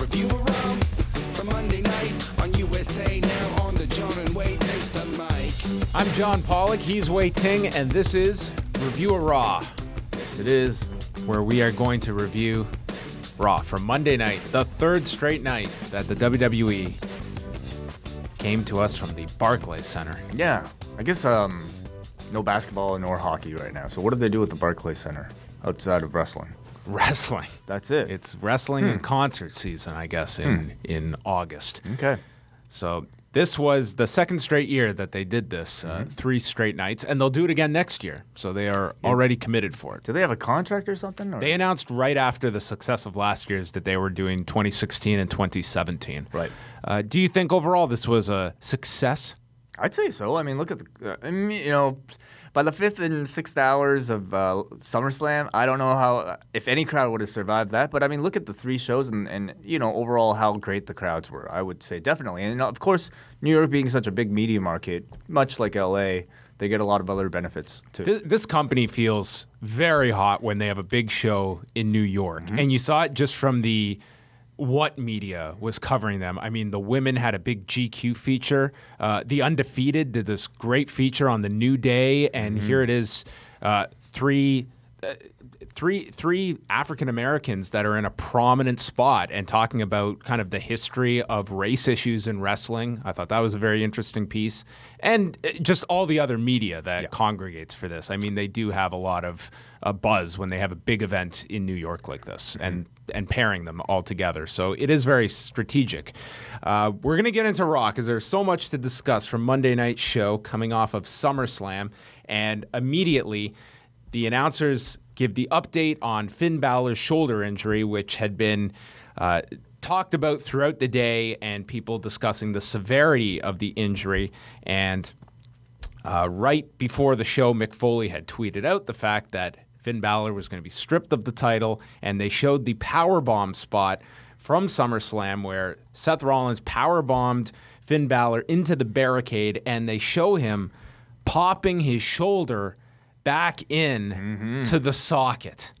review of Raw from Monday night on USA Now on the John and Wai Take the Mic. I'm John Pollock, he's Wai Ting, and this is Review of Raw. Yes, it is. Where we are going to review Raw from Monday night, the third straight night that the WWE came to us from the Barclays Center. Yeah, I guess no basketball nor hockey right now. So what do they do with the Barclays Center outside of wrestling? Wrestling. That's it. It's wrestling and concert season, I guess, in August. Okay. So this was the second straight year that they did this, 3 straight nights, and they'll do it again next year. So they are already committed for it. Do they have a contract or something? Or? They announced right after the success of last year's that they were doing 2016 and 2017. Right. Do you think overall this was a success? I'd say so. I mean, look at the, by the 5th and 6th hours of SummerSlam, I don't know how, if any crowd would have survived that. But I mean, look at the 3 shows and overall how great the crowds were. I would say definitely. And of course, New York being such a big media market, much like LA, they get a lot of other benefits too. This company feels very hot when they have a big show in New York. And you saw it just from what media was covering them. I mean, the women had a big GQ feature. The Undefeated did this great feature on the New Day, and here it is, three African Americans that are in a prominent spot and talking about kind of the history of race issues in wrestling. I thought that was a very interesting piece, and just all the other media that congregates for this. I mean, they do have a lot of buzz when they have a big event in New York like this, and pairing them all together. So it is very strategic. We're going to get into Raw because there's so much to discuss from Monday night's show coming off of SummerSlam, and immediately the announcers give the update on Finn Balor's shoulder injury, which had been talked about throughout the day, and people discussing the severity of the injury. And right before the show, Mick Foley had tweeted out the fact that Finn Balor was going to be stripped of the title, and they showed the powerbomb spot from SummerSlam where Seth Rollins powerbombed Finn Balor into the barricade, and they show him popping his shoulder back in to the socket.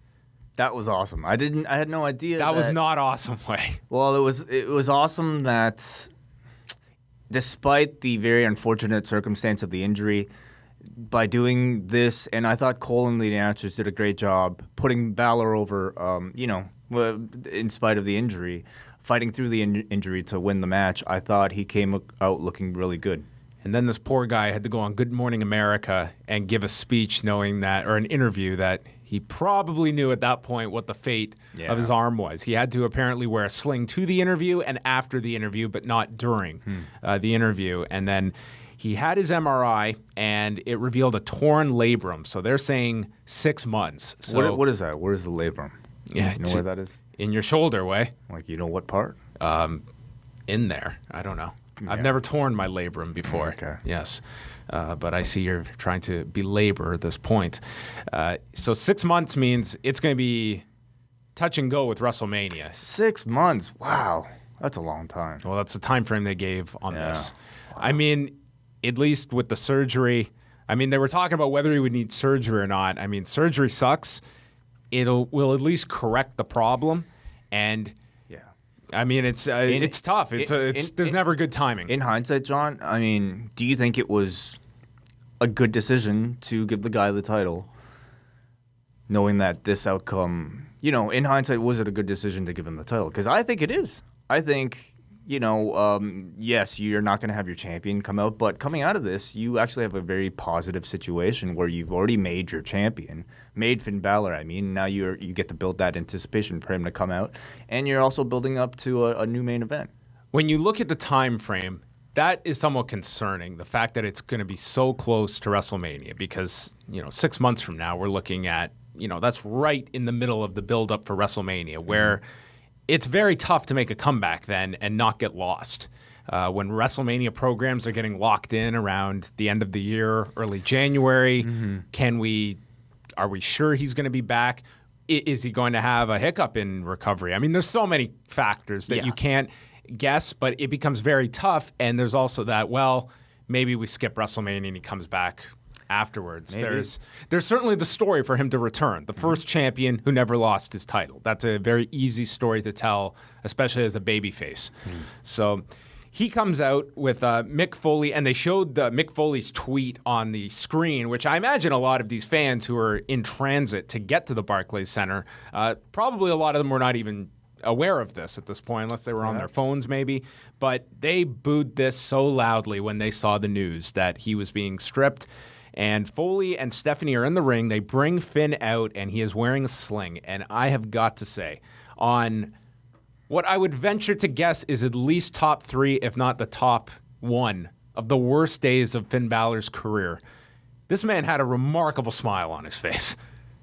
That was awesome. I had no idea. That was not awesome, Wai. Well, it was awesome that despite the very unfortunate circumstance of the injury, by doing this, and I thought Cole and the announcers did a great job putting Balor over, in spite of the injury, fighting through the injury to win the match. I thought he came out looking really good. And then this poor guy had to go on Good Morning America and give a speech knowing that, or an interview that he probably knew at that point what the fate of his arm was. He had to apparently wear a sling to the interview and after the interview, but not during the interview. And then he had his MRI, and it revealed a torn labrum. So they're saying 6 months. So what is that? Where is the labrum? Yeah, you know where that is? In your shoulder, Wai. Like, you know what part? In there. I don't know. Yeah. I've never torn my labrum before. Okay. Yes. But I see you're trying to belabor this point. So 6 months means it's going to be touch and go with WrestleMania. 6 months? Wow. That's a long time. Well, that's the time frame they gave on this. Wow. I mean, at least with the surgery, I mean, they were talking about whether he would need surgery or not. I mean, surgery sucks. Will at least correct the problem. And I mean, it's tough. There's never good timing. In hindsight, John, I mean, do you think it was a good decision to give the guy the title, knowing that this outcome, in hindsight, was it a good decision to give him the title? Because I think it is. I think, yes, you're not going to have your champion come out, but coming out of this, you actually have a very positive situation where you've already made your champion, made Finn Balor. I mean, now you get to build that anticipation for him to come out, and you're also building up to a new main event. When you look at the time frame, that is somewhat concerning, the fact that it's going to be so close to WrestleMania, because 6 months from now, we're looking at, that's right in the middle of the build-up for WrestleMania, where it's very tough to make a comeback then and not get lost. When WrestleMania programs are getting locked in around the end of the year, early January, are we sure he's going to be back? Is he going to have a hiccup in recovery? I mean, there's so many factors that you can't guess, but it becomes very tough. And there's also that, maybe we skip WrestleMania and he comes back afterwards. Maybe. There's certainly the story for him to return, the first champion who never lost his title. That's a very easy story to tell, especially as a babyface. So he comes out with Mick Foley, and they showed Mick Foley's tweet on the screen, which I imagine a lot of these fans who are in transit to get to the Barclays Center, probably a lot of them were not even aware of this at this point, unless they were on their phones maybe. But they booed this so loudly when they saw the news that he was being stripped. And Foley and Stephanie are in the ring. They bring Finn out, and he is wearing a sling. And I have got to say, on what I would venture to guess is at least top 3, if not the top 1 of the worst days of Finn Balor's career, this man had a remarkable smile on his face.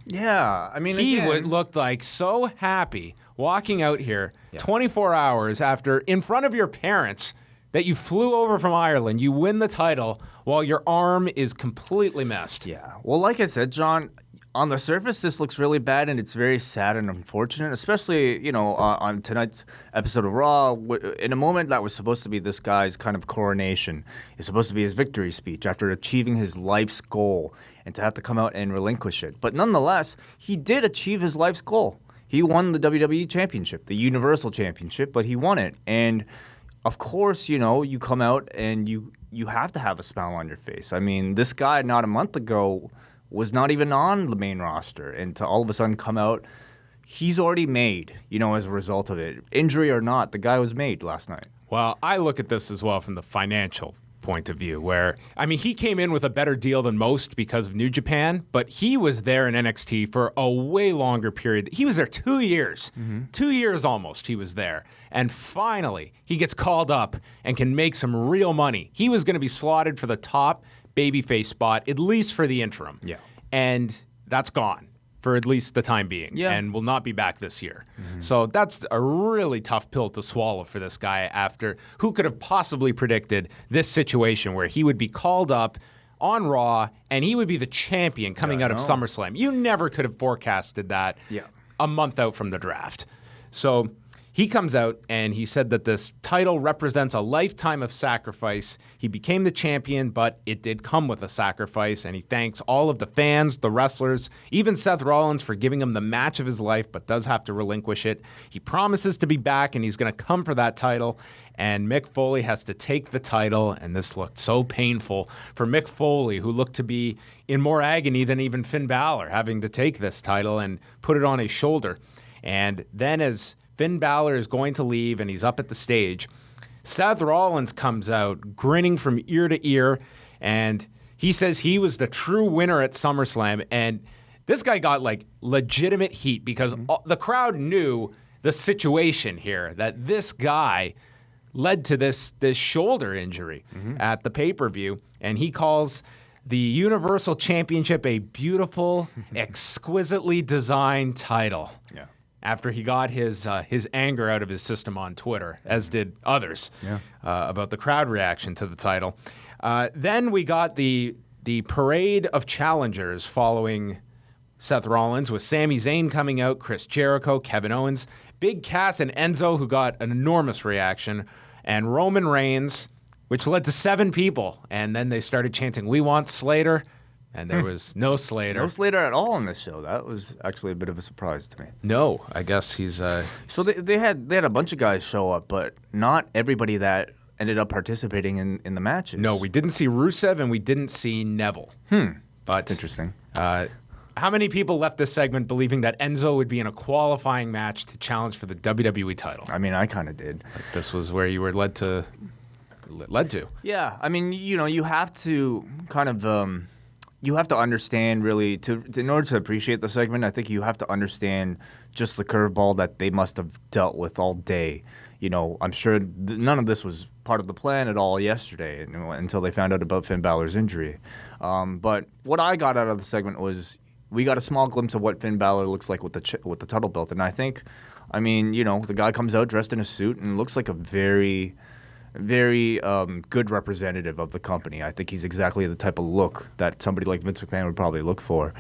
Yeah, I mean, He again, looked like so happy walking out here 24 hours after, in front of your parents, that you flew over from Ireland, you win the title while your arm is completely messed. Yeah. Well, like I said, John, on the surface, this looks really bad, and it's very sad and unfortunate, especially, on tonight's episode of Raw, in a moment that was supposed to be this guy's kind of coronation. It's supposed to be his victory speech after achieving his life's goal, and to have to come out and relinquish it. But nonetheless, he did achieve his life's goal. He won the WWE Championship, the Universal Championship, but he won it. And of course, you come out and you have to have a smile on your face. I mean, this guy not a month ago was not even on the main roster, and to all of a sudden come out, he's already made, as a result of it. Injury or not, the guy was made last night. Well, I look at this as well from the financial point of view, where, I mean, he came in with a better deal than most because of New Japan, but he was there in NXT for a way longer period. He was there 2 years. 2 years almost he was there. And finally, he gets called up and can make some real money. He was going to be slotted for the top babyface spot, at least for the interim. Yeah. And that's gone for at least the time being, and will not be back this year. So that's a really tough pill to swallow for this guy after who could have possibly predicted this situation where he would be called up on Raw and he would be the champion coming out of SummerSlam. You never could have forecasted that a month out from the draft. So he comes out and he said that this title represents a lifetime of sacrifice. He became the champion, but it did come with a sacrifice, and he thanks all of the fans, the wrestlers, even Seth Rollins for giving him the match of his life, but does have to relinquish it. He promises to be back, and he's going to come for that title, and Mick Foley has to take the title, and this looked so painful for Mick Foley, who looked to be in more agony than even Finn Balor, having to take this title and put it on his shoulder. And then as Finn Balor is going to leave and he's up at the stage, Seth Rollins comes out grinning from ear to ear, and he says he was the true winner at SummerSlam. And this guy got like legitimate heat because the crowd knew the situation here, that this guy led to this shoulder injury at the pay-per-view, and he calls the Universal Championship a beautiful, exquisitely designed title. Yeah. After he got his anger out of his system on Twitter, as did others, about the crowd reaction to the title. Then we got the parade of challengers following Seth Rollins, with Sami Zayn coming out, Chris Jericho, Kevin Owens, Big Cass and Enzo, who got an enormous reaction, and Roman Reigns, which led to 7 people. And then they started chanting, "We want Slater." And there was no Slater. No Slater at all on this show. That was actually a bit of a surprise to me. No, I guess he's... So they had a bunch of guys show up, but not everybody that ended up participating in the matches. No, we didn't see Rusev and we didn't see Neville. But That's interesting. How many people left this segment believing that Enzo would be in a qualifying match to challenge for the WWE title? I mean, I kind of did. Like, this was where you were led to. Yeah, I mean, you have to kind of... you have to understand, really, in order to appreciate the segment, I think you have to understand just the curveball that they must have dealt with all day. I'm sure none of this was part of the plan at all yesterday until they found out about Finn Balor's injury. But what I got out of the segment was we got a small glimpse of what Finn Balor looks like with the title belt. And I think, the guy comes out dressed in a suit and looks like a very... very good representative of the company. I think he's exactly the type of look that somebody like Vince McMahon would probably look for.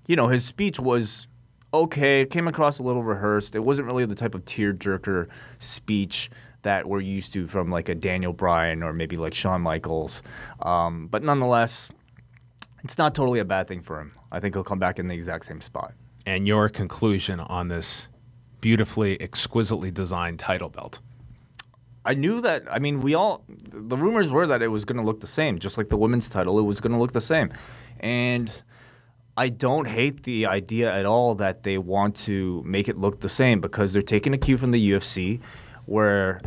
His speech was okay. It came across a little rehearsed. It wasn't really the type of tear-jerker speech that we're used to from like a Daniel Bryan or maybe like Shawn Michaels. But nonetheless, it's not totally a bad thing for him. I think he'll come back in the exact same spot. And your conclusion on this beautifully, exquisitely designed title belt? I knew that. I mean, the rumors were that it was going to look the same, just like the women's title. It was going to look the same. And I don't hate the idea at all that they want to make it look the same, because they're taking a cue from the UFC, where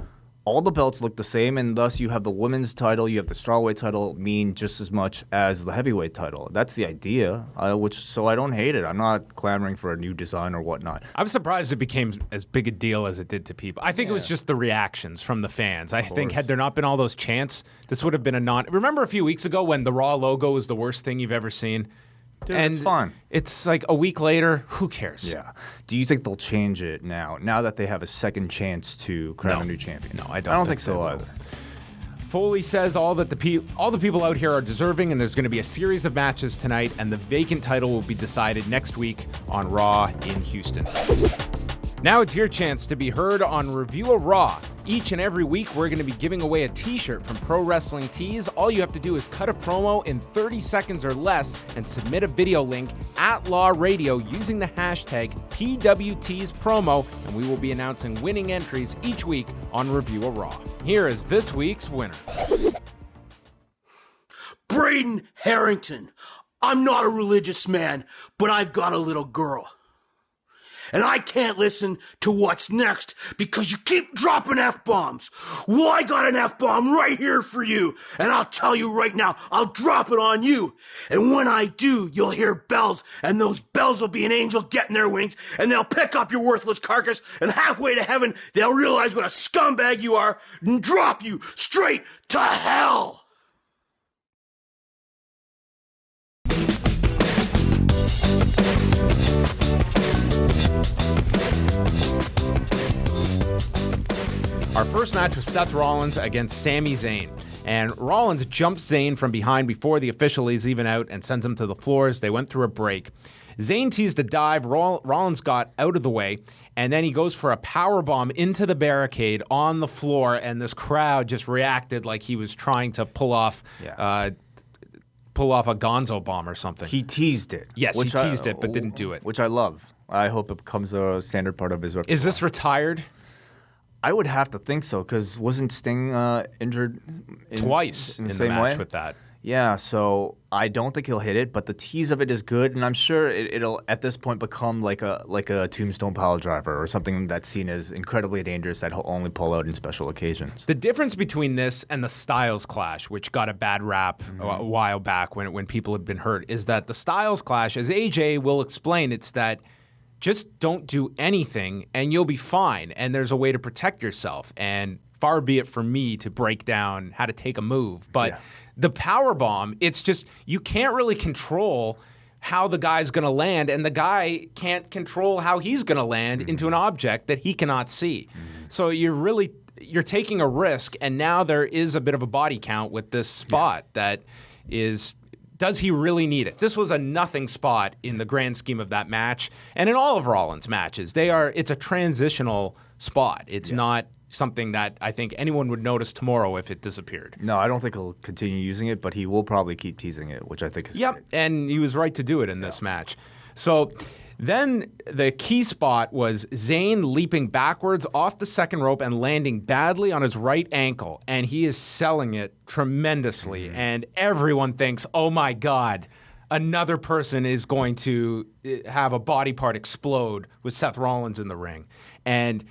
all the belts look the same, and thus you have the women's title, you have the strawweight title mean just as much as the heavyweight title. That's the idea, so I don't hate it. I'm not clamoring for a new design or whatnot. I'm surprised it became as big a deal as it did to people. I think it was just the reactions from the fans. I think had there not been all those chants, this would have been a non... Remember a few weeks ago when the Raw logo was the worst thing you've ever seen? Dude, it's fine. It's like a week later, who cares? Yeah. Do you think they'll change it now that they have a second chance to crown a new champion? No, I don't think so either. Foley says all the people out here are deserving, and there's going to be a series of matches tonight, and the vacant title will be decided next week on Raw in Houston. Now it's your chance to be heard on Review of Raw. Each and every week, we're going to be giving away a t-shirt from Pro Wrestling Tees. All you have to do is cut a promo in 30 seconds or less and submit a video link at Law Radio using the hashtag PWTeesPromo, and we will be announcing winning entries each week on Review of Raw. Here is this week's winner. Braden Harrington. I'm not a religious man, but I've got a little girl. And I can't listen to what's next because you keep dropping F-bombs. Well, I got an F-bomb right here for you. And I'll tell you right now, I'll drop it on you. And when I do, you'll hear bells, and those bells will be an angel getting their wings, and they'll pick up your worthless carcass, and halfway to heaven, they'll realize what a scumbag you are and drop you straight to hell. Our first match was Seth Rollins against Sami Zayn. And Rollins jumps Zayn from behind before the official is even out and sends him to the floors. They went through a break. Zayn teased a dive. Rollins got out of the way, and then he goes for a powerbomb into the barricade on the floor, and this crowd just reacted like he was trying to pull off a gonzo bomb or something. He teased it. Yes, he teased it, but didn't do it. Which I love. I hope it becomes a standard part of his repertoire. Is this retired? I would have to think so, because wasn't Sting injured twice in the same match way? with that? Yeah, so I don't think he'll hit it, but the tease of it is good, and I'm sure it'll at this point become like a tombstone pile driver or something that's seen as incredibly dangerous that he'll only pull out in special occasions. The difference between this and the Styles Clash, which got a bad rap a while back when people had been hurt, is that the Styles Clash, as AJ will explain, it's that just don't do anything and you'll be fine, and there's a way to protect yourself, and far be it from me to break down how to take a move, but the power bomb, it's just you can't really control how the guy's going to land, and the guy can't control how he's going to land into an object that he cannot see. So you're taking a risk, and now there is a bit of a body count with this spot that is, does he really need it? This was a nothing spot in the grand scheme of that match, and in all of Rollins' matches. It's a transitional spot. It's not something that I think anyone would notice tomorrow if it disappeared. No, I don't think he'll continue using it, but he will probably keep teasing it, which I think is great. And he was right to do it in this match. So then the key spot was Zayn leaping backwards off the second rope and landing badly on his right ankle, and he is selling it tremendously, and everyone thinks, oh my God, another person is going to have a body part explode with Seth Rollins in the ring. And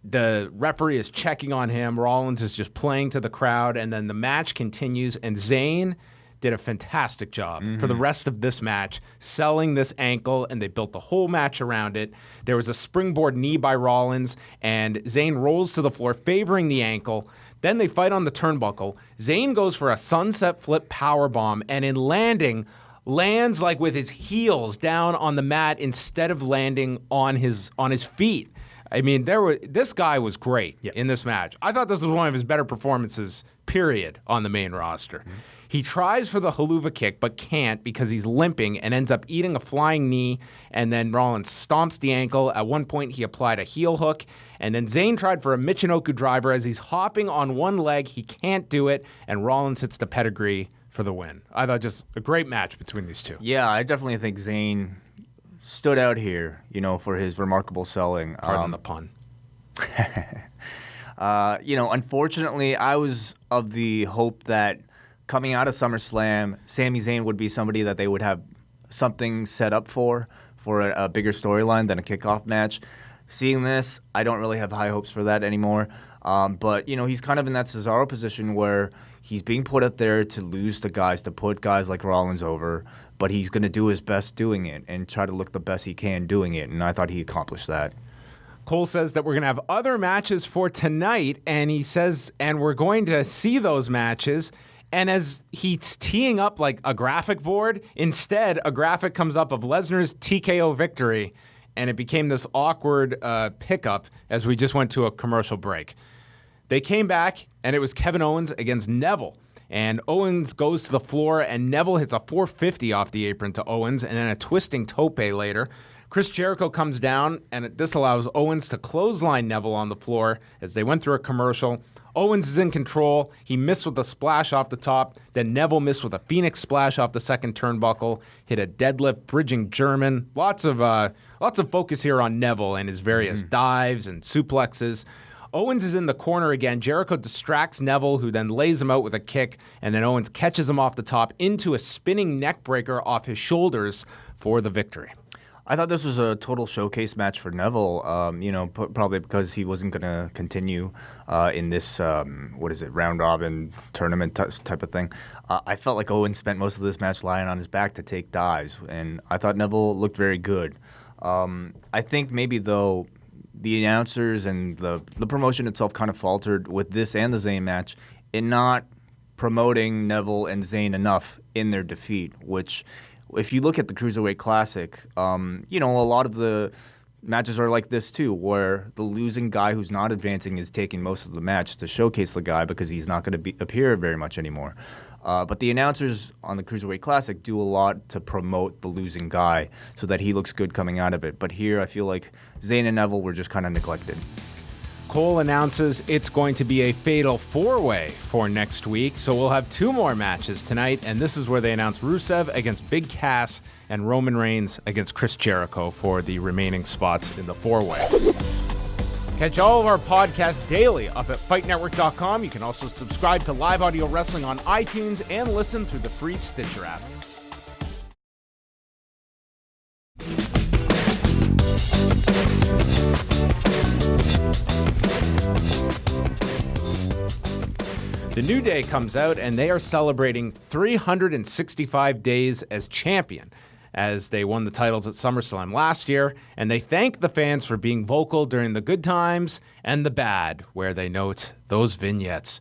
the referee is checking on him. Rollins is just playing to the crowd, and then the match continues, and Zayn did a fantastic job for the rest of this match, selling this ankle, and they built the whole match around it. There was a springboard knee by Rollins, and Zayn rolls to the floor, favoring the ankle. Then they fight on the turnbuckle. Zayn goes for a sunset flip powerbomb, and in landing, lands like with his heels down on the mat instead of landing on his feet. I mean, this guy was great in this match. I thought this was one of his better performances, period, on the main roster. He tries for the haluva kick, but can't because he's limping and ends up eating a flying knee, and then Rollins stomps the ankle. At one point, he applied a heel hook, and then Zayn tried for a Michinoku driver. As he's hopping on one leg, he can't do it, and Rollins hits the pedigree for the win. I thought just a great match between these two. Yeah, I definitely think Zayn stood out here, for his remarkable selling. Pardon the pun. Unfortunately, I was of the hope that coming out of SummerSlam, Sami Zayn would be somebody that they would have something set up for a bigger storyline than a kickoff match. Seeing this, I don't really have high hopes for that anymore. But he's kind of in that Cesaro position where he's being put out there to lose to guys, to put guys like Rollins over, but he's going to do his best doing it and try to look the best he can doing it, and I thought he accomplished that. Cole says that we're going to have other matches for tonight, and he says, and we're going to see those matches. And as he's teeing up like a graphic board, instead a graphic comes up of Lesnar's TKO victory, and it became this awkward pickup as we just went to a commercial break. They came back, and it was Kevin Owens against Neville. And Owens goes to the floor, and Neville hits a 450 off the apron to Owens, and then a twisting tope later. Chris Jericho comes down, and this allows Owens to clothesline Neville on the floor as they went through a commercial. Owens is in control. He missed with a splash off the top. Then Neville missed with a Phoenix splash off the second turnbuckle. Hit a deadlift, bridging German. Lots of focus here on Neville and his various dives and suplexes. Owens is in the corner again. Jericho distracts Neville, who then lays him out with a kick, and then Owens catches him off the top into a spinning neck breaker off his shoulders for the victory. I thought this was a total showcase match for Neville, probably because he wasn't going to continue in this, round-robin tournament type of thing. I felt like Owens spent most of this match lying on his back to take dives, and I thought Neville looked very good. I think maybe, though, the announcers and the promotion itself kind of faltered with this and the Zayn match in not promoting Neville and Zayn enough in their defeat, which, if you look at the Cruiserweight Classic, a lot of the matches are like this too, where the losing guy who's not advancing is taking most of the match to showcase the guy because he's not going to appear very much anymore. But the announcers on the Cruiserweight Classic do a lot to promote the losing guy so that he looks good coming out of it. But here I feel like Zayn and Neville were just kind of neglected. Cole announces it's going to be a fatal four-way for next week, so we'll have two more matches tonight, and this is where they announce Rusev against Big Cass and Roman Reigns against Chris Jericho for the remaining spots in the four-way. Catch all of our podcasts daily up at FightNetwork.com. You can also subscribe to Live Audio Wrestling on iTunes and listen through the free Stitcher app. The New Day comes out, and they are celebrating 365 days as champion, as they won the titles at SummerSlam last year, and they thank the fans for being vocal during the good times and the bad, where they note those vignettes.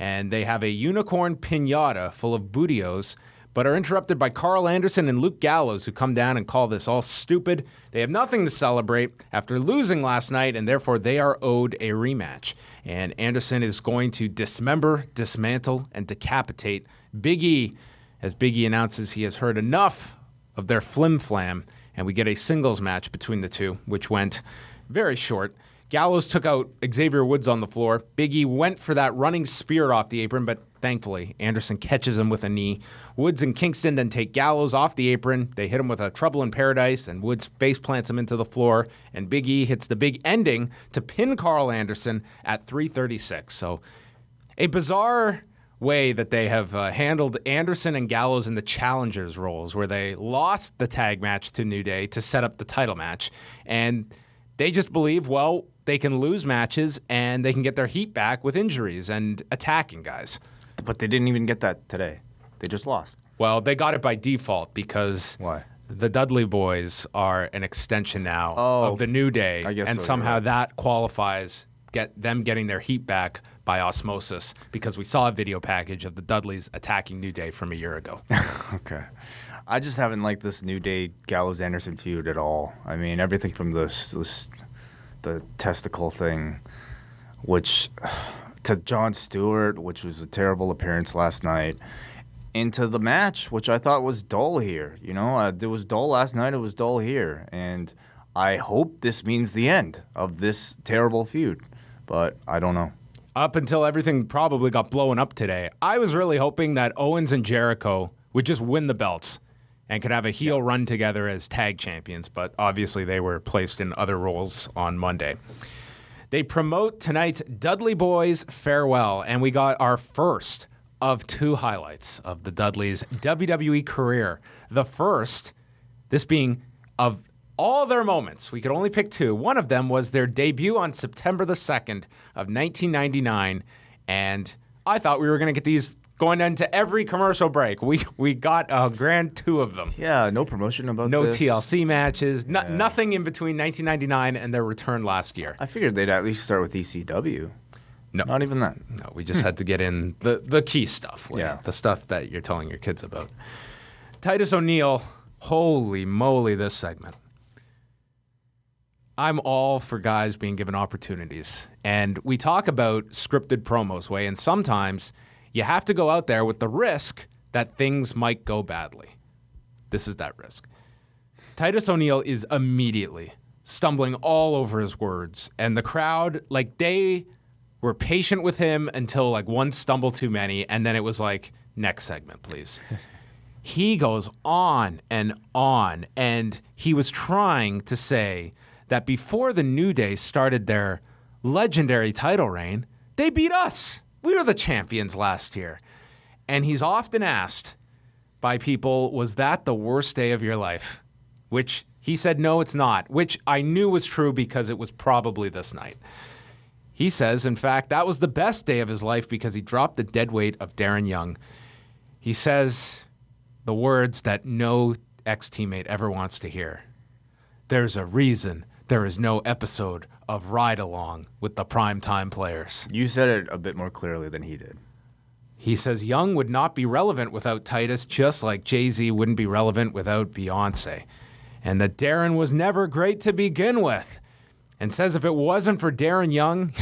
And they have a unicorn piñata full of bootios, but are interrupted by Carl Anderson and Luke Gallows, who come down and call this all stupid. They have nothing to celebrate after losing last night, and therefore they are owed a rematch. And Anderson is going to dismember, dismantle, and decapitate Big E, as Big E announces he has heard enough of their flim-flam, and we get a singles match between the two, which went very short. Gallows took out Xavier Woods on the floor. Big E went for that running spear off the apron, but thankfully, Anderson catches him with a knee. Woods and Kingston then take Gallows off the apron. They hit him with a Trouble in Paradise, and Woods face plants him into the floor, and Big E hits the big ending to pin Carl Anderson at 3:36. So a bizarre way that they have handled Anderson and Gallows in the challengers roles, where they lost the tag match to New Day to set up the title match, and they just believe, well, they can lose matches and they can get their heat back with injuries and attacking guys. But they didn't even get that today. They just lost. Well, they got it by default because Why? The Dudley Boyz are an extension now of the New Day, I guess and so, somehow you're right. that qualifies them getting their heat back by osmosis, because we saw a video package of the Dudleys attacking New Day from a year ago. Okay. I just haven't liked this New Day Gallows-Anderson feud at all. I mean, everything from the testicle thing, which to Jon Stewart, which was a terrible appearance last night, into the match, which I thought was dull here. It was dull last night. It was dull here. And I hope this means the end of this terrible feud, but I don't know. up until everything probably got blown up today, I was really hoping that Owens and Jericho would just win the belts and could have a heel run together as tag champions, but obviously they were placed in other roles on Monday. They promote tonight's Dudley Boyz farewell, and we got our first of 2 highlights of the Dudleys' WWE career. The first, this being of all their moments, we could only pick 2. One of them was their debut on September the 2nd of 1999, and I thought we were going to get these going into every commercial break. We got a grand 2 of them. Yeah, no promotion about No this. TLC matches, nothing in between 1999 and their return last year. I figured they'd at least start with ECW. No. Not even that. No, we just had to get in the key stuff. Yeah. The stuff that you're telling your kids about. Titus O'Neil, holy moly, this segment. I'm all for guys being given opportunities. And we talk about scripted promos, and sometimes you have to go out there with the risk that things might go badly. This is that risk. Titus O'Neil is immediately stumbling all over his words. And the crowd, they were patient with him until one stumble too many. And then it was next segment, please. He goes on. And he was trying to say that before the New Day started their legendary title reign, they beat us. We were the champions last year. And he's often asked by people, was that the worst day of your life? Which he said, no, it's not, which I knew was true because it was probably this night. He says, in fact, that was the best day of his life because he dropped the dead weight of Darren Young. He says the words that no ex-teammate ever wants to hear. There's a reason there is no episode of Ride Along with the primetime players. You said it a bit more clearly than he did. He says Young would not be relevant without Titus, just like Jay-Z wouldn't be relevant without Beyonce. And that Darren was never great to begin with. And says if it wasn't for Darren Young,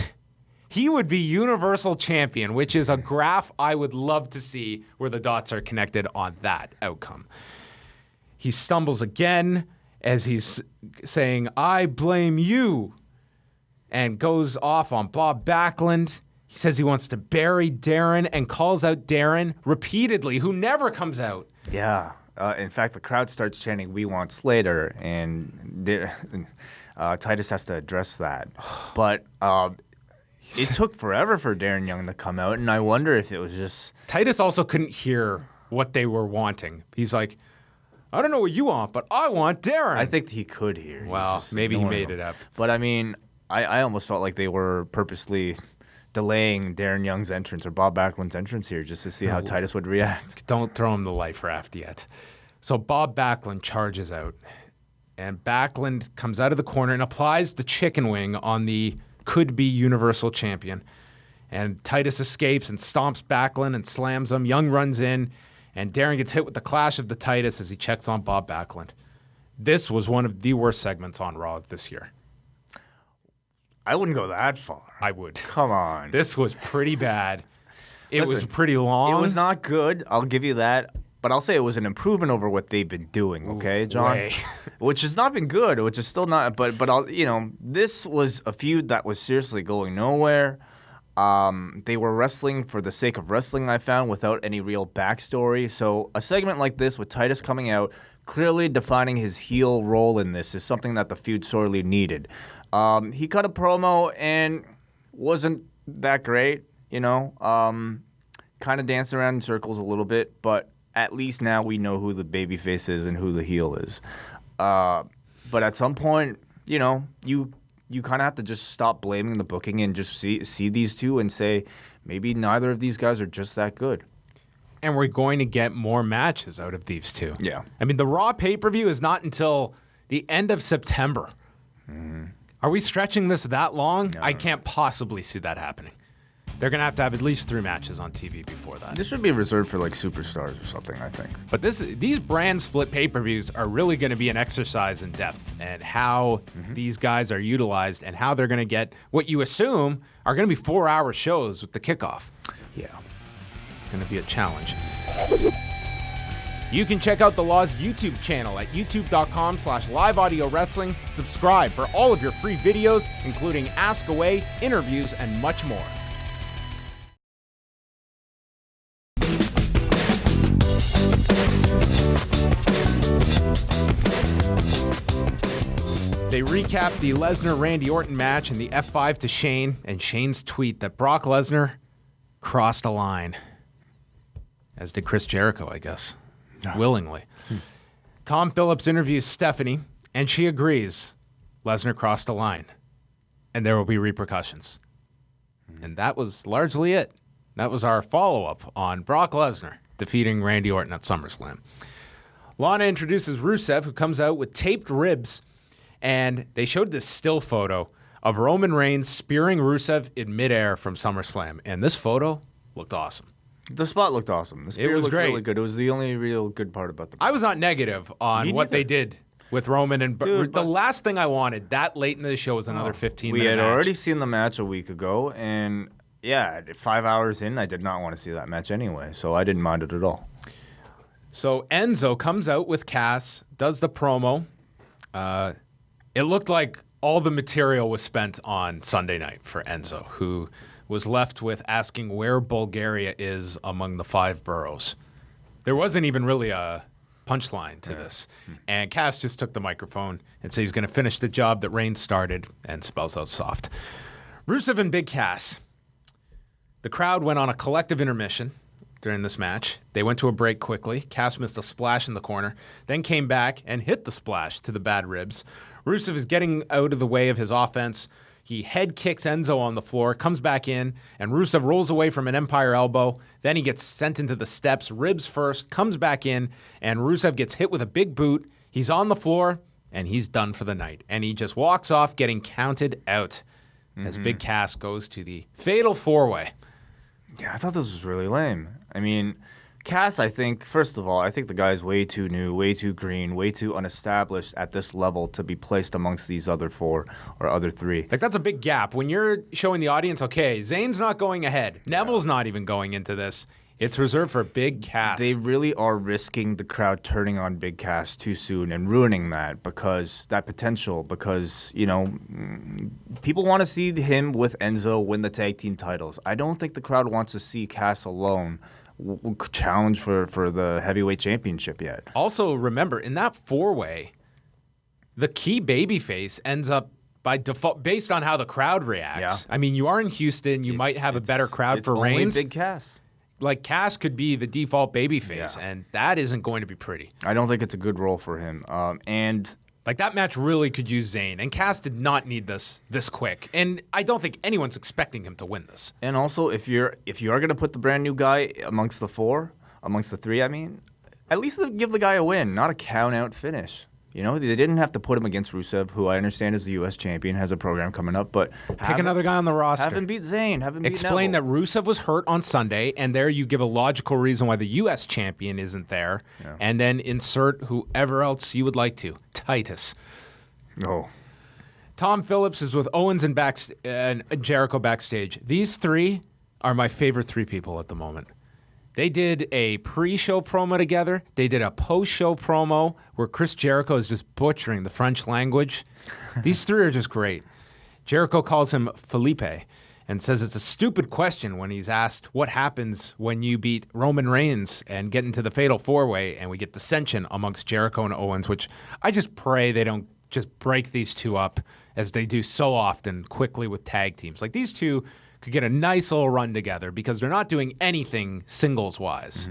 he would be Universal Champion, which is a graph I would love to see where the dots are connected on that outcome. He stumbles again as he's saying, I blame you, and goes off on Bob Backlund. He says he wants to bury Darren and calls out Darren repeatedly, who never comes out. Yeah. In fact, the crowd starts chanting, we want Slater, and Titus has to address that. But it took forever for Darren Young to come out, and I wonder if it was just... Titus also couldn't hear what they were wanting. He's like, I don't know what you want, but I want Darren. I think he could hear. Well, maybe he made it up. But I mean, I almost felt like they were purposely delaying Darren Young's entrance or Bob Backlund's entrance here just to see how Titus would react. Don't throw him the life raft yet. So Bob Backlund charges out, and Backlund comes out of the corner and applies the chicken wing on the could-be Universal Champion. And Titus escapes and stomps Backlund and slams him. Young runs in, and Darren gets hit with the clash of the Titus as he checks on Bob Backlund. This was one of the worst segments on Raw this year. I wouldn't go that far. I would. Come on. This was pretty bad. Listen, was pretty long. It was not good. I'll give you that. But I'll say it was an improvement over what they've been doing, okay, John? Way. Which has not been good, which is still not. But I'll, this was a feud that was seriously going nowhere. They were wrestling for the sake of wrestling, I found, without any real backstory. So a segment like this with Titus coming out, clearly defining his heel role in this, is something that the feud sorely needed. He cut a promo and wasn't that great, kind of danced around in circles a little bit, but at least now we know who the babyface is and who the heel is. But at some point, you kind of have to just stop blaming the booking and just see these two and say, maybe neither of these guys are just that good. And we're going to get more matches out of these two. Yeah. I mean, the Raw pay-per-view is not until the end of September. Are we stretching this that long? No. I can't possibly see that happening. They're going to have at least 3 matches on TV before that. This should be reserved for superstars or something, I think. But these brand split pay-per-views are really going to be an exercise in depth and how these guys are utilized and how they're going to get what you assume are going to be 4-hour shows with the kickoff. Yeah. It's going to be a challenge. You can check out the Law's YouTube channel at youtube.com/liveaudiowrestling. Subscribe for all of your free videos, including Ask Away, interviews, and much more. They recap the Lesnar-Randy Orton match and the F5 to Shane, and Shane's tweet that Brock Lesnar crossed a line. As did Chris Jericho, I guess. Willingly. Tom Phillips interviews Stephanie, and she agrees Lesnar crossed a line, and there will be repercussions. And that was largely it. That was our follow-up on Brock Lesnar defeating Randy Orton at SummerSlam. Lana introduces Rusev, who comes out with taped ribs, and they showed this still photo of Roman Reigns spearing Rusev in midair from SummerSlam, and this photo looked awesome. The spot looked awesome. The spear was looked great. really good. It was the only real good part about the match. I was not negative on Me what neither. they did with Roman and Dude, the last thing I wanted that late in the show was another 15-minute We had match. already seen the match a week ago, and yeah, 5 hours in, I did not want to see that match anyway, so I didn't mind it at all. So Enzo comes out with Cass, does the promo. It looked like all the material was spent on Sunday night for Enzo, who was left with asking where Bulgaria is among the 5 boroughs. There wasn't even really a punchline to this. And Cass just took the microphone and said he's going to finish the job that Reigns started and spells out soft. Rusev and Big Cass. The crowd went on a collective intermission during this match. They went to a break quickly. Cass missed a splash in the corner, then came back and hit the splash to the bad ribs. Rusev is getting out of the way of his offense. He head kicks Enzo on the floor, comes back in, and Rusev rolls away from an Empire elbow. Then he gets sent into the steps, ribs first, comes back in, and Rusev gets hit with a big boot. He's on the floor, and he's done for the night. And he just walks off getting counted out as Big Cass goes to the fatal 4-way. Yeah, I thought this was really lame. I mean, Cass, I think, first of all, I think the guy's way too new, way too green, way too unestablished at this level to be placed amongst these other 4 or other 3. Like, that's a big gap. When you're showing the audience, okay, Zayn's not going ahead. Neville's not even going into this. It's reserved for Big Cass. They really are risking the crowd turning on Big Cass too soon and ruining that potential because, you know, people want to see him with Enzo win the tag team titles. I don't think the crowd wants to see Cass alone challenge for the heavyweight championship yet. Also, remember, in that 4-way, the key babyface ends up by default, based on how the crowd reacts. Yeah. I mean, you are in Houston. You might have a better crowd for Reigns. Big Cass. Like, Cass could be the default babyface, and that isn't going to be pretty. I don't think it's a good role for him. And like, that match really could use Zayn, and Cass did not need this quick. And I don't think anyone's expecting him to win this. And also, if you are going to put the brand new guy amongst the 3, I mean, at least give the guy a win, not a count out finish. You know, they didn't have to put him against Rusev, who I understand is the U.S. champion, has a program coming up, but Pick another guy on the roster. Have him beat Zayn. Have him beat Explain Neville. that Rusev was hurt on Sunday, and there you give a logical reason why the U.S. champion isn't there, and then insert whoever else you would like to. Titus. Oh. Tom Phillips is with Owens and Jericho backstage. These 3 are my favorite 3 people at the moment. They did a pre-show promo together. They did a post-show promo where Chris Jericho is just butchering the French language. These 3 are just great. Jericho calls him Felipe and says it's a stupid question when he's asked what happens when you beat Roman Reigns and get into the fatal 4-way, and we get dissension amongst Jericho and Owens, which I just pray they don't just break these 2 up as they do so often quickly with tag teams. Like, these 2 could get a nice little run together because they're not doing anything singles-wise.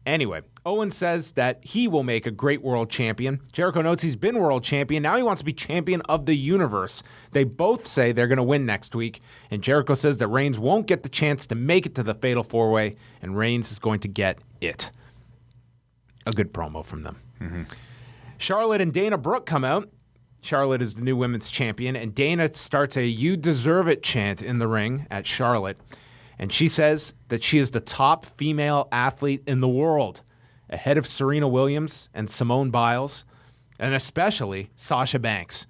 Anyway, Owens says that he will make a great world champion. Jericho notes he's been world champion. Now he wants to be champion of the universe. They both say they're going to win next week. And Jericho says that Reigns won't get the chance to make it to the fatal 4-way, and Reigns is going to get it. A good promo from them. Charlotte and Dana Brooke come out. Charlotte is the new women's champion, and Dana starts a "You deserve it" chant in the ring at Charlotte. And she says that she is the top female athlete in the world, ahead of Serena Williams and Simone Biles, and especially Sasha Banks.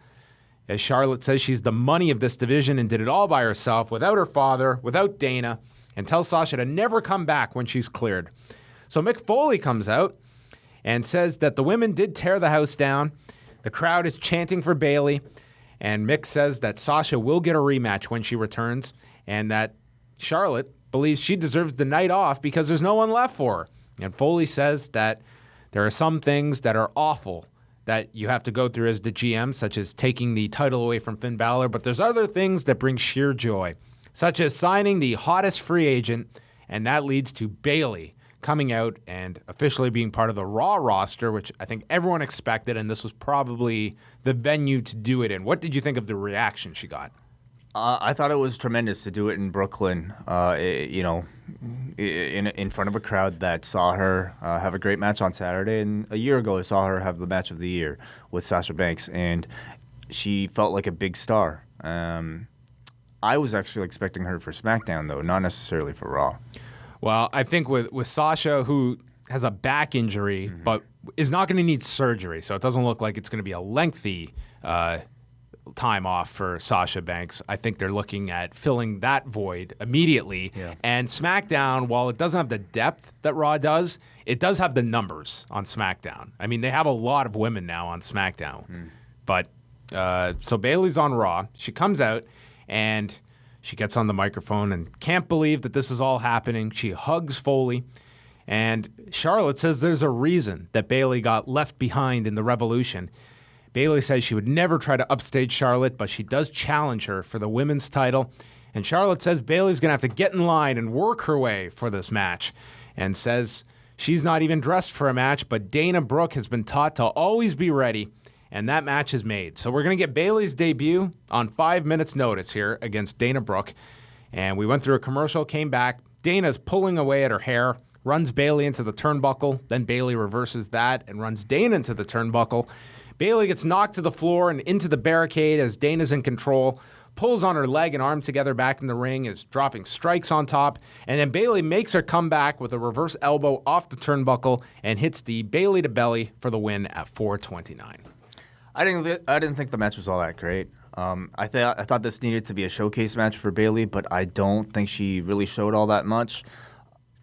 As Charlotte says she's the money of this division and did it all by herself, without her father, without Dana, and tells Sasha to never come back when she's cleared. So Mick Foley comes out and says that the women did tear the house down. The crowd is chanting for Bayley, and Mick says that Sasha will get a rematch when she returns, and that Charlotte believes she deserves the night off because there's no one left for her. And Foley says that there are some things that are awful that you have to go through as the GM, such as taking the title away from Finn Balor, but there's other things that bring sheer joy, such as signing the hottest free agent, and that leads to Bayley coming out and officially being part of the Raw roster, which I think everyone expected, and this was probably the venue to do it in. What did you think of the reaction she got? I thought it was tremendous to do it in Brooklyn, in front of a crowd that saw her have a great match on Saturday. And a year ago, I saw her have the match of the year with Sasha Banks, and she felt like a big star. I was actually expecting her for SmackDown, though, not necessarily for Raw. Well, I think with Sasha, who has a back injury, but is not going to need surgery, so it doesn't look like it's going to be a lengthy time off for Sasha Banks. I think they're looking at filling that void immediately. Yeah. And SmackDown, while it doesn't have the depth that Raw does, it does have the numbers on SmackDown. I mean, they have a lot of women now on SmackDown. But so Bayley's on Raw. She comes out and she gets on the microphone and can't believe that this is all happening. She hugs Foley. And Charlotte says there's a reason that Bayley got left behind in the Revolution. Bayley says she would never try to upstage Charlotte, but she does challenge her for the women's title. And Charlotte says Bayley's going to have to get in line and work her way for this match, and says she's not even dressed for a match, but Dana Brooke has been taught to always be ready, and that match is made. So we're going to get Bayley's debut on 5 minutes notice here against Dana Brooke. And we went through a commercial, came back. Dana's pulling away at her hair, runs Bayley into the turnbuckle. Then Bayley reverses that and runs Dana into the turnbuckle. Bayley gets knocked to the floor and into the barricade as Dana's in control, pulls on her leg and arm together back in the ring, is dropping strikes on top, and then Bayley makes her come back with a reverse elbow off the turnbuckle and hits the Bayley to belly for the win at 4:29. I didn't think the match was all that great. I thought this needed to be a showcase match for Bayley, but I don't think she really showed all that much.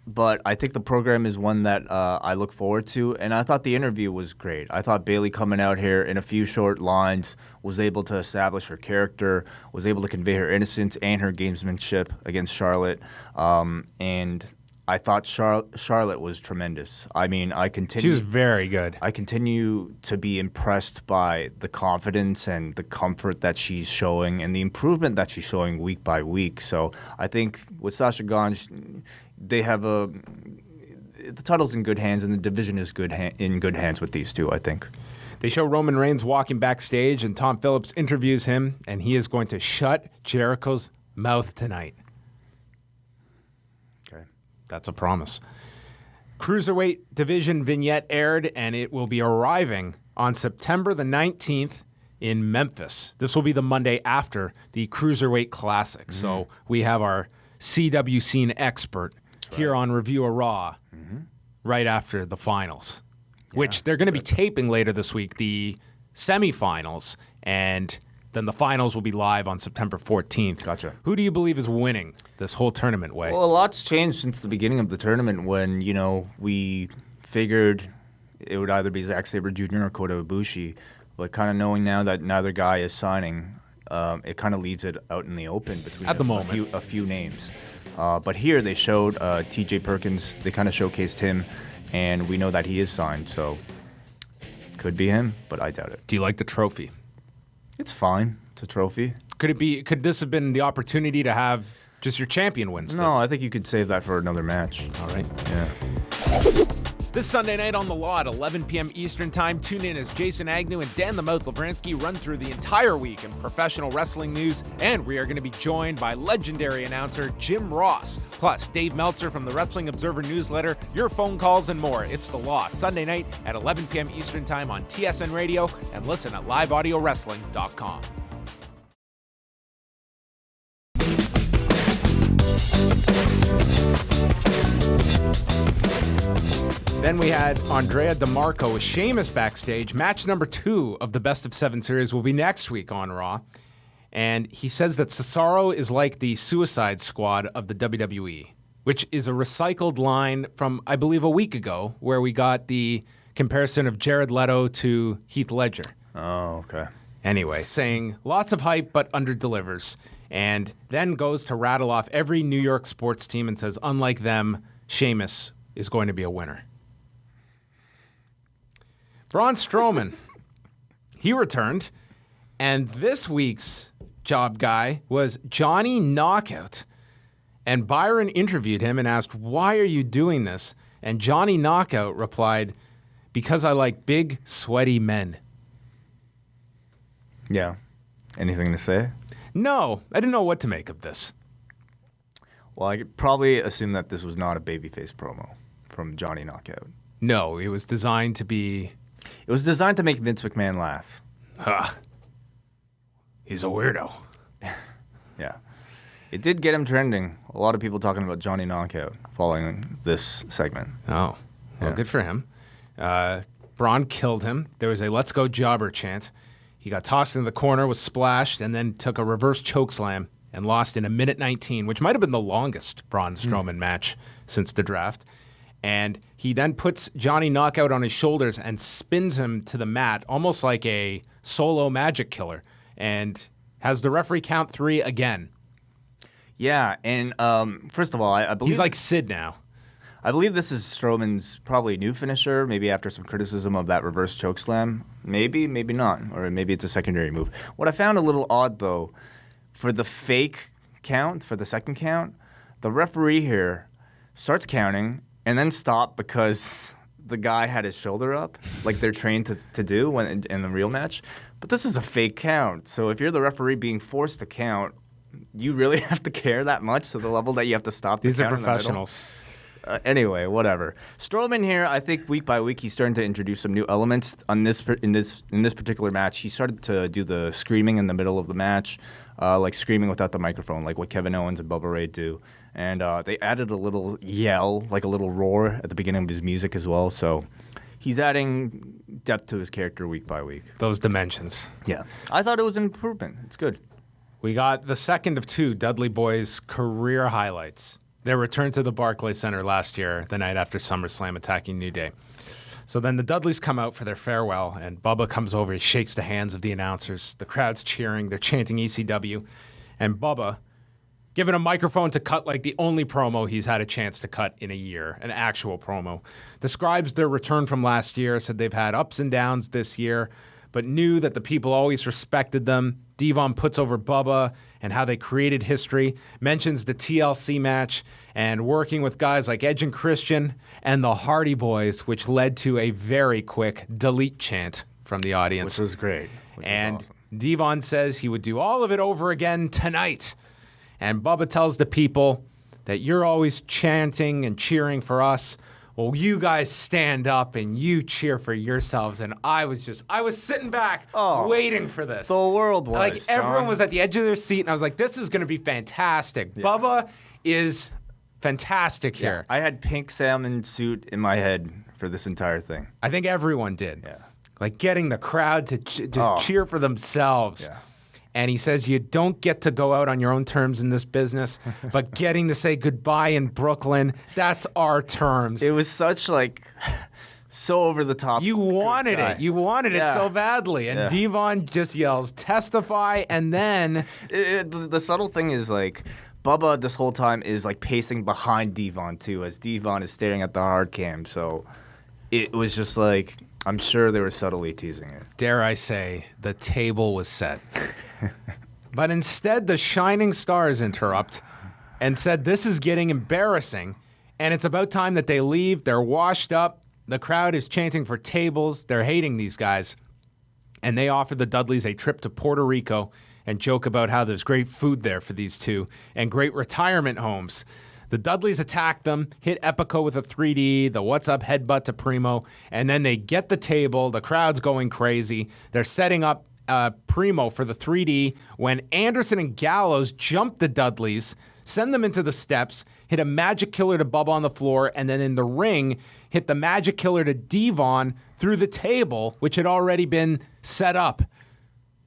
But I think the program is one that I look forward to, and I thought the interview was great. I thought Bayley coming out here in a few short lines was able to establish her character, was able to convey her innocence and her gamesmanship against Charlotte, and I thought Charlotte was tremendous. I mean, She was very good. I continue to be impressed by the confidence and the comfort that she's showing and the improvement that she's showing week by week. So I think with Sasha gone, they have the title's in good hands, and the division is in good hands with these two, I think. They show Roman Reigns walking backstage, and Tom Phillips interviews him, and he is going to shut Jericho's mouth tonight. Okay. That's a promise. Cruiserweight division vignette aired, and it will be arriving on September the 19th in Memphis. This will be the Monday after the Cruiserweight Classic. So we have our CW scene expert here on Review of Raw right after the finals, which they're going to be taping later this week, the semifinals, and then the finals will be live on September 14th. Gotcha. Who do you believe is winning this whole tournament way? Well, a lot's changed since the beginning of the tournament when, we figured it would either be Zack Sabre Jr. or Kota Ibushi, but kind of knowing now that neither guy is signing, it kind of leaves it out in the open between at the moment a few names. But here they showed T.J. Perkins. They kind of showcased him, and we know that he is signed, so could be him, but I doubt it. Do you like the trophy? It's fine. It's a trophy. Could this have been the opportunity to have just your champion wins No, this? I think you could save that for another match. All right. Yeah. This Sunday night on The Law at 11 p.m. Eastern Time, tune in as Jason Agnew and Dan the Mouth Labransky run through the entire week in professional wrestling news, and we are going to be joined by legendary announcer Jim Ross, plus Dave Meltzer from the Wrestling Observer newsletter, your phone calls, and more. It's The Law, Sunday night at 11 p.m. Eastern Time on TSN Radio, and listen at liveaudiowrestling.com. Then we had Andrea DeMarco with Sheamus backstage. Match number 2 of the Best of 7 series will be next week on Raw. And he says that Cesaro is like the Suicide Squad of the WWE, which is a recycled line from, I believe, a week ago, where we got the comparison of Jared Leto to Heath Ledger. Oh, okay. Anyway, saying lots of hype but underdelivers. And then goes to rattle off every New York sports team and says, unlike them, Sheamus is going to be a winner. Braun Strowman He returned, and this week's job guy was Johnny Knockout. And Byron interviewed him and asked, "Why are you doing this?" And Johnny Knockout replied, "Because I like big, sweaty men." Yeah. Anything to say? No, I didn't know what to make of this. Well, I could probably assume that this was not a babyface promo from Johnny Knockout. No, it was designed to be... It was designed to make Vince McMahon laugh. He's a weirdo. Yeah. It did get him trending. A lot of people talking about Johnny Knockout following this segment. Oh, well, Yeah. good for him. Braun killed him. There was a "Let's go jobber" chant. He got tossed into the corner, was splashed, and then took a reverse chokeslam and lost in 1:19, which might have been the longest Braun Strowman match since the draft. And he then puts Johnny Knockout on his shoulders and spins him to the mat, almost like a solo magic killer, and has the referee count 3 again. Yeah, and first of all, I believe... He's like Sid now. I believe this is Strowman's probably new finisher, maybe after some criticism of that reverse chokeslam. Maybe, maybe not. Or maybe it's a secondary move. What I found a little odd, though, for the fake count, for the second count, the referee here starts counting and then stop because the guy had his shoulder up, like they're trained to do when in the real match. But this is a fake count. So if you're the referee being forced to count, you really have to care that much to the level that you have to stop the These are count in the middle? professionals. Anyway, whatever. Strowman here, I think week by week he's starting to introduce some new elements on this in this particular match. He started to do the screaming in the middle of the match, like screaming without the microphone, like what Kevin Owens and Bubba Ray do. And they added a little yell, like a little roar at the beginning of his music as well. So he's adding depth to his character week by week. Those dimensions. Yeah, I thought it was an improvement. It's good. We got the second of 2 Dudley Boyz career highlights. Their return to the Barclays Center last year, the night after SummerSlam, attacking New Day. So then the Dudleys come out for their farewell, and Bubba comes over. He shakes the hands of the announcers. The crowd's cheering. They're chanting ECW. And Bubba, given a microphone to cut like the only promo he's had a chance to cut in a year, an actual promo, describes their return from last year, said they've had ups and downs this year, but knew that the people always respected them. Devon puts over Bubba and how they created history, mentions the TLC match and working with guys like Edge and Christian and the Hardy Boys, which led to a very quick delete chant from the audience. Which was great. And awesome. Devon says he would do all of it over again tonight. And Bubba tells the people that you're always chanting and cheering for us. Well, you guys stand up and you cheer for yourselves. And I was sitting back waiting for this. The world was. Like everyone John. was at the edge of their seat, and I was like, this is going to be fantastic. Yeah. Bubba is fantastic here. I had pink salmon suit in my head for this entire thing. I think everyone did. Yeah. Like getting the crowd to cheer for themselves. Yeah. And he says you don't get to go out on your own terms in this business, but getting to say goodbye in Brooklyn, that's our terms. It was such like so over the top. You wanted it. You wanted it so badly. And Devon just yells, testify, and then... The subtle thing is like Bubba this whole time is like pacing behind Devon too, as Devon is staring at the hard cam. So it was just like... I'm sure they were subtly teasing it. Dare I say, the table was set. But instead, the shining stars interrupt and said this is getting embarrassing, and it's about time that they leave. They're washed up. The crowd is chanting for tables. They're hating these guys. And they offer the Dudleys a trip to Puerto Rico and joke about how there's great food there for these two and great retirement homes. The Dudleys attack them, hit Epico with a 3D, the what's up headbutt to Primo, and then they get the table. The crowd's going crazy. They're setting up Primo for the 3D when Anderson and Gallows jump the Dudleys, send them into the steps, hit a magic killer to Bubba on the floor, and then in the ring, hit the magic killer to Devon through the table, which had already been set up.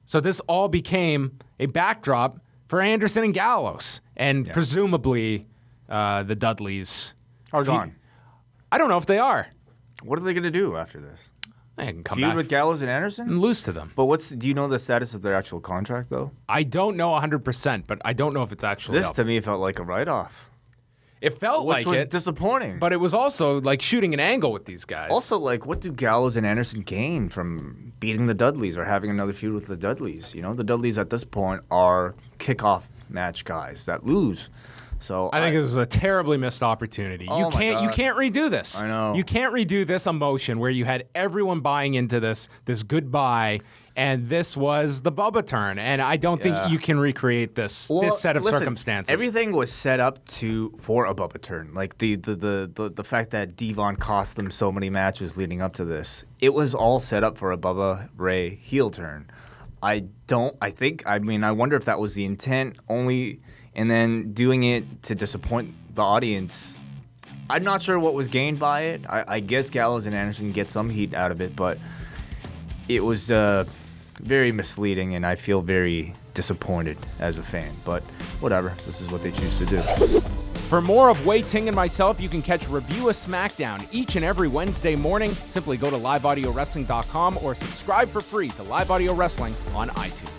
So this all became a backdrop for Anderson and Gallows, and presumably... the Dudleys are gone. I don't know if they are. What are they going to do after this? They can come Feud back with Gallows and Anderson? and lose to them. But do you know the status of their actual contract, though? I don't know 100%, but I don't know if it's actually This, up. to me, felt like a write-off. It felt which like was it, disappointing. but it was also like shooting an angle with these guys. Also, like, what do Gallows and Anderson gain from beating the Dudleys or having another feud with the Dudleys? You know, the Dudleys at this point are kickoff match guys that lose. So I think it was a terribly missed opportunity. Oh You my can't God. redo this. I know. You can't redo this emotion where you had everyone buying into this goodbye, and this was the Bubba turn. And I don't think you can recreate this set of circumstances. Everything was set up for a Bubba turn. Like the fact that Devon cost them so many matches leading up to this. It was all set up for a Bubba Ray heel turn. I wonder if that was the intent only, and then doing it to disappoint the audience. I'm not sure what was gained by it. I guess Gallows and Anderson get some heat out of it, but it was very misleading, and I feel very disappointed as a fan. But whatever, this is what they choose to do. For more of Wei Ting and myself, you can catch Review a SmackDown each and every Wednesday morning. Simply go to liveaudiowrestling.com or subscribe for free to Live Audio Wrestling on iTunes.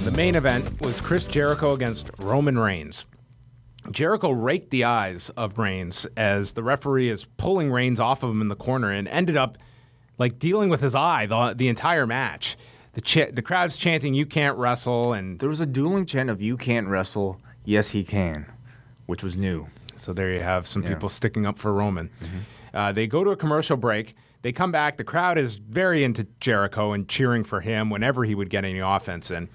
The main event was Chris Jericho against Roman Reigns. Jericho raked the eyes of Reigns as the referee is pulling Reigns off of him in the corner and ended up like dealing with his eye the entire match. The crowd's chanting, "You can't wrestle," and There was a dueling chant of "You can't wrestle, yes he can," which was new. so there you have some people sticking up for Roman. They go to a commercial break. They come back. The crowd is very into Jericho and cheering for him whenever he would get any offense in.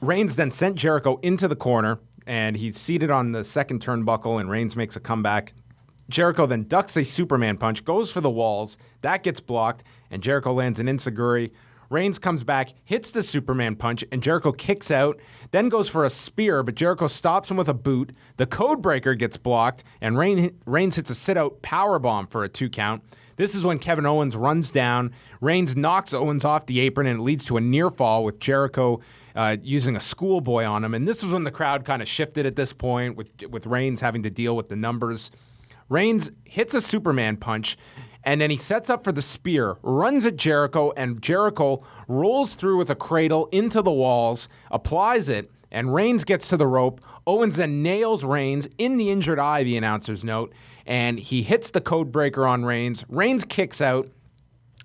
Reigns then sent Jericho into the corner, and he's seated on the second turnbuckle, and Reigns makes a comeback. Jericho then ducks a Superman punch, goes for the walls. That gets blocked, and Jericho lands an enziguri. Reigns comes back, hits the Superman punch, and Jericho kicks out, then goes for a spear, but Jericho stops him with a boot. The Codebreaker gets blocked, and Reigns hits a sit-out powerbomb for a 2 count. This is when Kevin Owens runs down. Reigns knocks Owens off the apron, and it leads to a near fall with Jericho using a schoolboy on him. And this is when the crowd kind of shifted at this point, with Reigns having to deal with the numbers. Reigns hits a Superman punch, and then he sets up for the spear, runs at Jericho, and Jericho rolls through with a cradle into the walls, applies it, and Reigns gets to the rope. Owens then nails Reigns in the injured eye, the announcers note, and he hits the Codebreaker on Reigns. Reigns kicks out,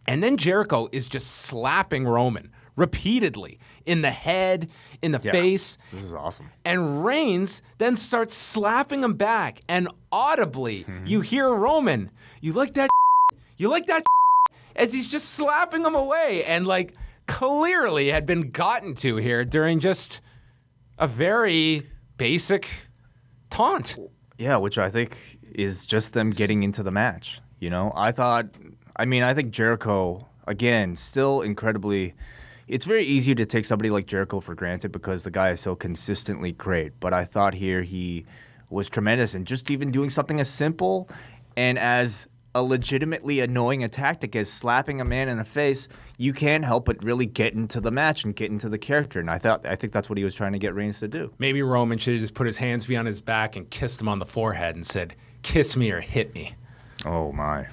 and then Jericho is just slapping Roman repeatedly in the head, in the face. This is awesome. And Reigns then starts slapping him back, and audibly you hear Roman, "You like that? You like that?" as he's just slapping him away, and like clearly had been gotten to here during just a very basic taunt. Yeah, which I think is just them getting into the match. You know, I think Jericho, again, still incredibly. It's very easy to take somebody like Jericho for granted because the guy is so consistently great. But I thought here he was tremendous, and just even doing something as simple and as a legitimately annoying a tactic as slapping a man in the face, you can't help but really get into the match and get into the character. And I think that's what he was trying to get Reigns to do. Maybe Roman should have just put his hands behind his back and kissed him on the forehead and said, "Kiss me or hit me." Oh my.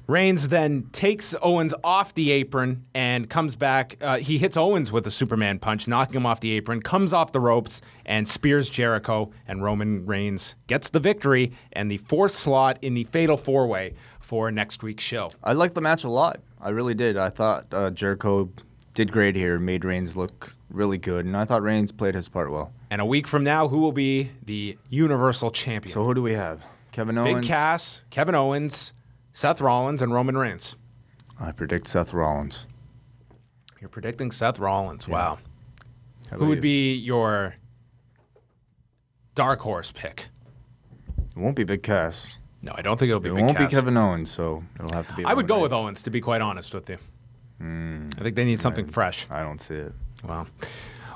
Reigns then takes Owens off the apron and comes back. He hits Owens with a Superman punch, knocking him off the apron, comes off the ropes, and spears Jericho, and Roman Reigns gets the victory and the 4th slot in the Fatal 4-Way for next week's show. I liked the match a lot. I really did. I thought Jericho did great here, made Reigns look really good, and I thought Reigns played his part well. And a week from now, who will be the Universal Champion? So who do we have? Kevin Owens? Big Cass, Kevin Owens, Seth Rollins, and Roman Reigns. I predict Seth Rollins. You're predicting Seth Rollins. Wow. How Who about would you? be your dark horse pick? It won't be Big Cass. No, I don't think it'll be It Big won't Cass. be Kevin Owens, so it'll have to be. I would Roman go with Reigns. Owens, to be quite honest with you. I think they need something fresh. I don't see it. Wow.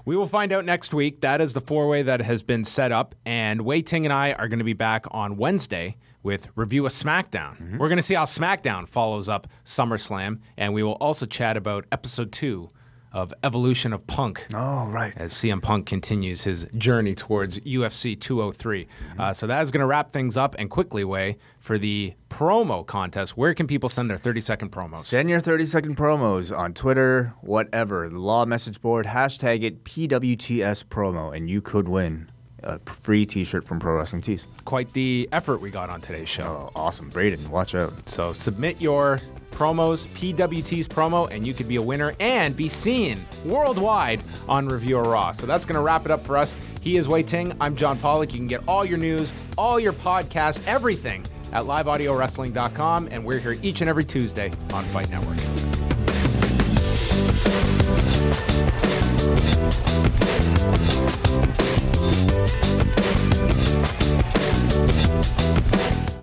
We will find out next week. That is the 4-way that has been set up, and Wei Ting and I are going to be back on Wednesday with Review a SmackDown. We're going to see how SmackDown follows up SummerSlam, and we will also chat about Episode 2 of Evolution of Punk. Oh, right. As CM Punk continues his journey towards UFC 203. So that is going to wrap things up. And quickly, Way, for the promo contest, where can people send their 30-second promos? Send your 30-second promos on Twitter, whatever. The Law message board, hashtag it PWTS promo, and you could win a free t-shirt from Pro Wrestling Tees. Quite the effort we got on today's show. Oh, awesome. Braden, watch out. So submit your promos, PWT's promo, and you could be a winner and be seen worldwide on Review Raw. So that's going to wrap it up for us. He is Wei Ting. I'm John Pollock. You can get all your news, all your podcasts, everything at liveaudiowrestling.com. And we're here each and every Tuesday on Fight Network.